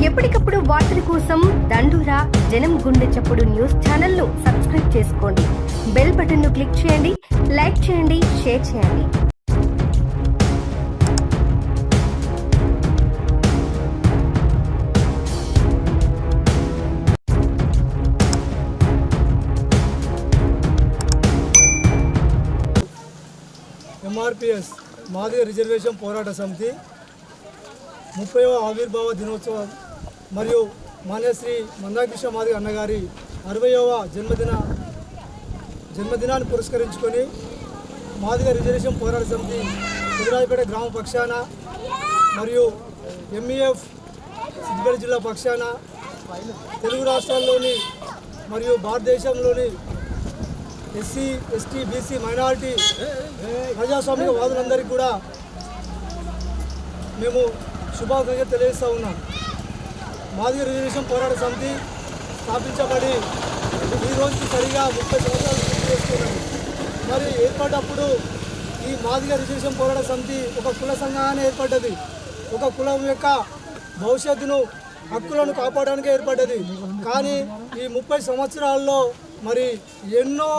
ఎప్పటికప్పుడు వార్తల కోసం దండూరా జనం గుండె చప్పుడు న్యూస్ ఛానల్ను సబ్స్క్రైబ్ చేసుకోండి. బెల్ బటన్ను క్లిక్ చేయండి, లైక్ చేయండి, షేర్ చేయండి. ఎంఆర్పిఎస్ మాదిగ రిజర్వేషన్ పోరాట సమితి 30వ ఆవిర్భావ దినోత్సవం మరియు మాన్యశ్రీ మందాకృష్ణ మాదిగ అన్నగారి 60వ జన్మదినాన్ని పురస్కరించుకొని మాదిగ రిజర్వేషన్ పోరాట సమితి కుదురాయిపేట గ్రామ పక్షాన మరియు ఎంఈఎఫ్ సిద్దిపేట జిల్లా పక్షాన తెలుగు రాష్ట్రాల్లోని మరియు భారతదేశంలోని ఎస్సీ, ఎస్టీ, బీసీ, మైనారిటీ ప్రజాస్వామిక వాదులందరికీ కూడా మేము శుభాకాంక్షలు తెలియజేస్తూ ఉన్నాం. మాదిగ రిజర్వేషన్ పోరాట సమితి స్థాపించబడి ఈ రోజుకి సరిగా 30 సంవత్సరాలు పూర్తి చేసుకున్నాము. మరి ఏర్పడ్డప్పుడు ఈ మాదిగ రిజర్వేషన్ పోరాట సమితి ఒక కుల సంఘాన్ని ఏర్పడ్డది. ఒక కులం యొక్క భవిష్యత్తును, హక్కులను కాపాడడానికి ఏర్పడ్డది. కానీ ఈ 30 సంవత్సరాల్లో మరి ఎన్నో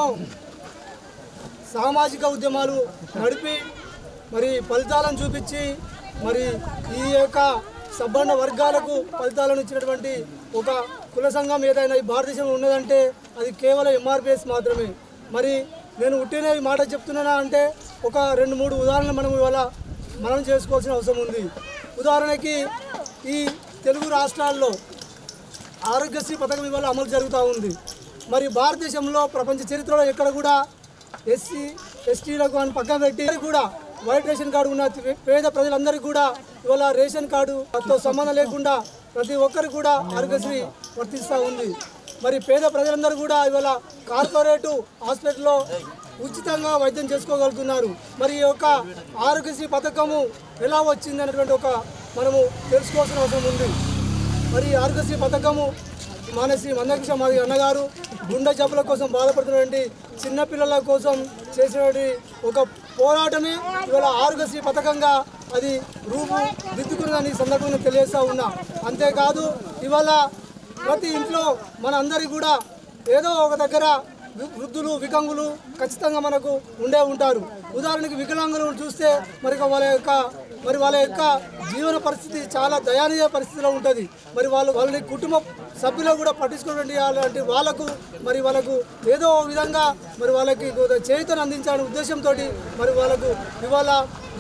సామాజిక ఉద్యమాలు నడిపి మరి ఫలితాలను చూపించి మరి ఈ యొక్క సబ్బండ వర్గాలకు ఫలితాలను ఇచ్చినటువంటి ఒక కుల సంఘం ఏదైనా ఈ భారతదేశంలో ఉన్నదంటే అది కేవలం ఎంఆర్పిఎస్ మాత్రమే. మరి నేను ఉట్టిన ఈ మాట చెప్తున్నానా అంటే ఒక 2-3 ఉదాహరణలు మనం చేసుకోవాల్సిన అవసరం ఉంది. ఉదాహరణకి ఈ తెలుగు రాష్ట్రాల్లో ఆరోగ్యశ్రీ పథకం ఇవాళ అమలు జరుగుతూ ఉంది. మరి భారతదేశంలో ప్రపంచ చరిత్రలో ఎక్కడ కూడా ఎస్సీ, ఎస్టీలకు అని పక్కన పెట్టి కూడా వైట్ రేషన్ కార్డు ఉన్న పేద ప్రజలందరికీ కూడా ఇవాళ రేషన్ కార్డుతో సంబంధం లేకుండా ప్రతి ఒక్కరికి కూడా ఆరోగ్యశ్రీ వర్తిస్తూ ఉంది. మరి పేద ప్రజలందరూ కూడా ఇవాళ కార్పొరేటు హాస్పిటల్లో ఉచితంగా వైద్యం చేసుకోగలుగుతున్నారు. మరి ఈ యొక్క ఆరోగ్యశ్రీ పథకము ఎలా వచ్చింది అనేటువంటి మనము తెలుసుకోవాల్సిన అవసరం ఉంది. మరి ఆరోగ్యశ్రీ పథకము మానశ్రీ మందాకృష్ణ మాదిగ అన్నగారు గుండె జబ్బుల కోసం బాధపడుతున్నటువంటి చిన్నపిల్లల కోసం చేసినటువంటి ఒక పోరాటమే ఇవాళ ఆరోగ్యశ్రీ పథకంగా అది రూపుదిద్దుకున్నదని సందర్భంగా తెలియజేస్తూ ఉన్నా. అంతేకాదు ఇవాళ ప్రతి ఇంట్లో మన అందరికీ కూడా ఏదో ఒక దగ్గర వృద్ధులు, వికలాంగులు ఖచ్చితంగా మనకు ఉంటారు. ఉదాహరణకి వికలాంగులను చూస్తే మరి వాళ్ళ యొక్క జీవన పరిస్థితి చాలా దయనీయ పరిస్థితిలో ఉంటుంది. మరి వాళ్ళని కుటుంబ సభ్యులు కూడా పట్టించుకున్నటువంటి వాళ్ళకు ఏదో విధంగా మరి వాళ్ళకి చేయుతను అందించాలనే ఉద్దేశంతో మరి వాళ్ళకు ఇవాళ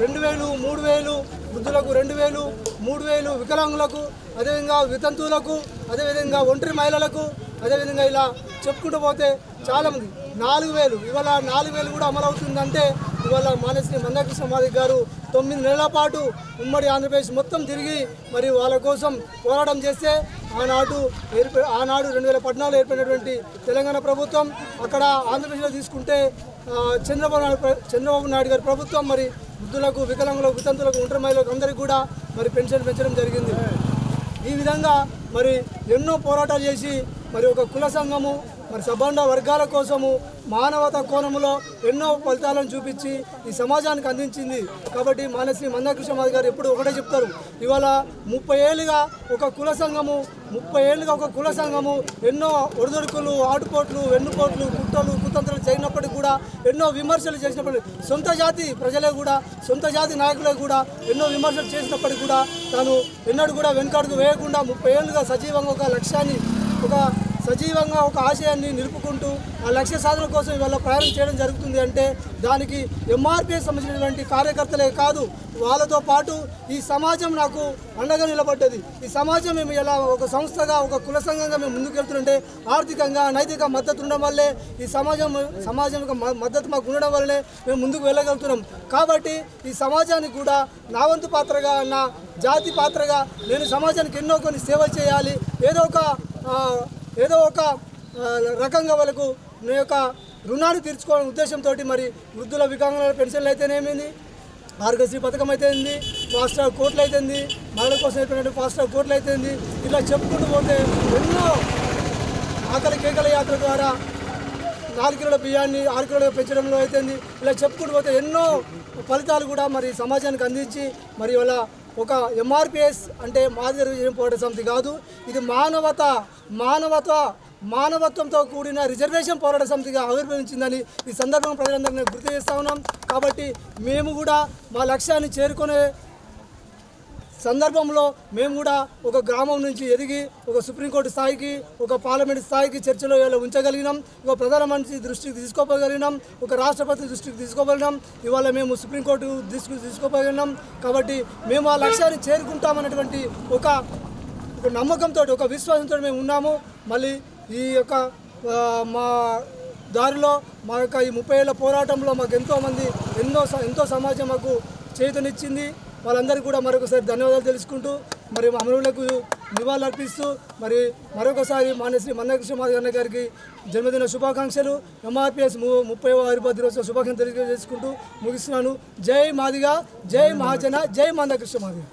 2,000, 3,000 వృద్ధులకు 2,000, 3,000 వికలాంగులకు, అదేవిధంగా వితంతువులకు, అదేవిధంగా ఒంటరి మహిళలకు, అదేవిధంగా ఇలా చెప్పుకుంటూ పోతే చాలామంది 4,000 ఇవాళ 4,000 కూడా అమలు అవుతుందంటే ఇవాళ మానశ్రీ మందాకృష్ణ మాదిగ గారు 9 నెలల పాటు ఉమ్మడి ఆంధ్రప్రదేశ్ మొత్తం తిరిగి మరి వాళ్ళ కోసం పోరాటం చేస్తే ఆనాడు 2014 ఏర్పడినటువంటి తెలంగాణ ప్రభుత్వం, అక్కడ ఆంధ్రప్రదేశ్లో తీసుకుంటే చంద్రబాబు నాయుడు గారి ప్రభుత్వం మరి వృద్ధులకు, వికలాంగులకు, వితంతులకు, ఒంటరి మహిళలకు అందరికీ కూడా మరి పెన్షన్ పెంచడం జరిగింది. ఈ విధంగా మరి ఎన్నో పోరాటాలు చేసి మరి ఒక కుల సంఘము మరి సబ్బండ వర్గాల కోసము మానవతా కోణములో ఎన్నో ఫలితాలను చూపించి ఈ సమాజానికి అందించింది. కాబట్టి మానశ్రీ మందాకృష్ణ మాదిగ గారు ఎప్పుడు ఒకటే చెప్తారు, ఇవాళ 30 ఏళ్ళుగా ఒక కుల సంఘము ఎన్నో ఒడిదొడుకులు, ఆటుపోట్లు, వెన్నుపోట్లు, కుట్రలు, కుతంత్రాలు చేయనప్పటికీ కూడా ఎన్నో విమర్శలు చేసినప్పటికీ సొంత జాతి ప్రజలే కూడా, సొంత జాతి నాయకులే కూడా ఎన్నో విమర్శలు చేసినప్పటికీ కూడా తాను ఎన్నడూ కూడా వెనుకడుగు వేయకుండా 30 ఏళ్ళుగా సజీవంగా ఒక లక్ష్యాన్ని, సజీవంగా ఒక ఆశయాన్ని నిలుపుకుంటూ ఆ లక్ష్య సాధన కోసం ఇవాళ ప్రయాణం చేయడం జరుగుతుంది. అంటే దానికి ఎంఆర్పిఎస్ సంబంధించినటువంటి కార్యకర్తలే కాదు, వాళ్ళతో పాటు ఈ సమాజం నాకు అండగా నిలబడ్డది. ఈ సమాజం మేము ఇలా ఒక సంస్థగా, ఒక కుల సంఘంగా మేము ముందుకెళ్తుంటే ఆర్థికంగా, నైతిక మద్దతు ఉండడం వల్లే ఈ సమాజం మద్దతు మాకు ఉండడం వల్లనే మేము ముందుకు వెళ్ళగలుగుతున్నాం. కాబట్టి ఈ సమాజానికి కూడా నా వంతు పాత్రగా, నా జాతి పాత్రగా నేను సమాజానికి ఎన్నో కొన్ని సేవలు చేయాలి. ఏదో ఒక రకంగా వాళ్ళకు నీ యొక్క రుణాన్ని తీర్చుకోవాలనే ఉద్దేశంతో మరి వృద్ధుల, వికలాంగుల పెన్షన్లు అయితేనేమింది, ఆరోగ్యశ్రీ పథకం అయితేంది, ఫాస్ట్ ట్రాక్ కోర్టులు అయితేంది, మహిళల కోసం అయిపోయినట్టు ఫాస్ట్ ట్రాక్ కోర్టులు అయితేంది, ఇలా చెప్పుకుంటూ పోతే ఎన్నో ఆకలి కేకల యాత్ర ద్వారా 4 కిలోల బియ్యాన్ని 6 కిలోలు పెంచడంలో అయితేంది, ఇలా చెప్పుకుంటూ పోతే ఎన్నో ఫలితాలు కూడా మరి సమాజానికి అందించి మరి వాళ్ళ ఒక ఎంఆర్పిఎస్ అంటే మాదిగ రిజర్వేషన్ పోరాట సమితి కాదు, ఇది మానవత్వంతో కూడిన రిజర్వేషన్ పోరాట సమితిగా ఆవిర్భవించిందని ఈ సందర్భంగా ప్రజలందరినీ గుర్తు చేస్తూ ఉన్నాం. కాబట్టి మేము కూడా మా లక్ష్యాన్ని చేరుకునే సందర్భంలో మేము కూడా ఒక గ్రామం నుంచి ఎదిగి ఒక సుప్రీంకోర్టు స్థాయికి, ఒక పార్లమెంట్ స్థాయికి చర్చలో ఉంచగలిగినాం, ఒక ప్రధానమంత్రి దృష్టికి తీసుకోగలిగినాం, ఒక రాష్ట్రపతి దృష్టికి తీసుకోగలిగినాం, ఇవాళ మేము సుప్రీంకోర్టు దృష్టికి తీసుకోగలిగినాం. కాబట్టి మేము ఆ లక్ష్యాన్ని చేరుకుంటామన్నటువంటి ఒక నమ్మకంతో, ఒక విశ్వాసంతో మేము ఉన్నాము. మళ్ళీ ఈ యొక్క మా దారిలో మా యొక్క ఈ 30 ఏళ్ల పోరాటంలో మాకు ఎంతో సమాజం మాకు చేతునిచ్చింది. వాళ్ళందరికీ కూడా మరొకసారి ధన్యవాదాలు తెలుసుకుంటూ మరి అమరులకు నివాళులు అర్పిస్తూ మరి మరొకసారి మాన్యశ్రీ మందకృష్ణ మాదిగ అన్న గారికి జన్మదిన శుభాకాంక్షలు, ఎంఆర్పిఎస్ 30వ ఆవిర్భావ దినోత్సవ శుభాకాంక్షలు తెలియజేసుకుంటూ ముగిస్తున్నాను. జై మాదిగ, జై మహాజన, జై మందకృష్ణ మాదిగ.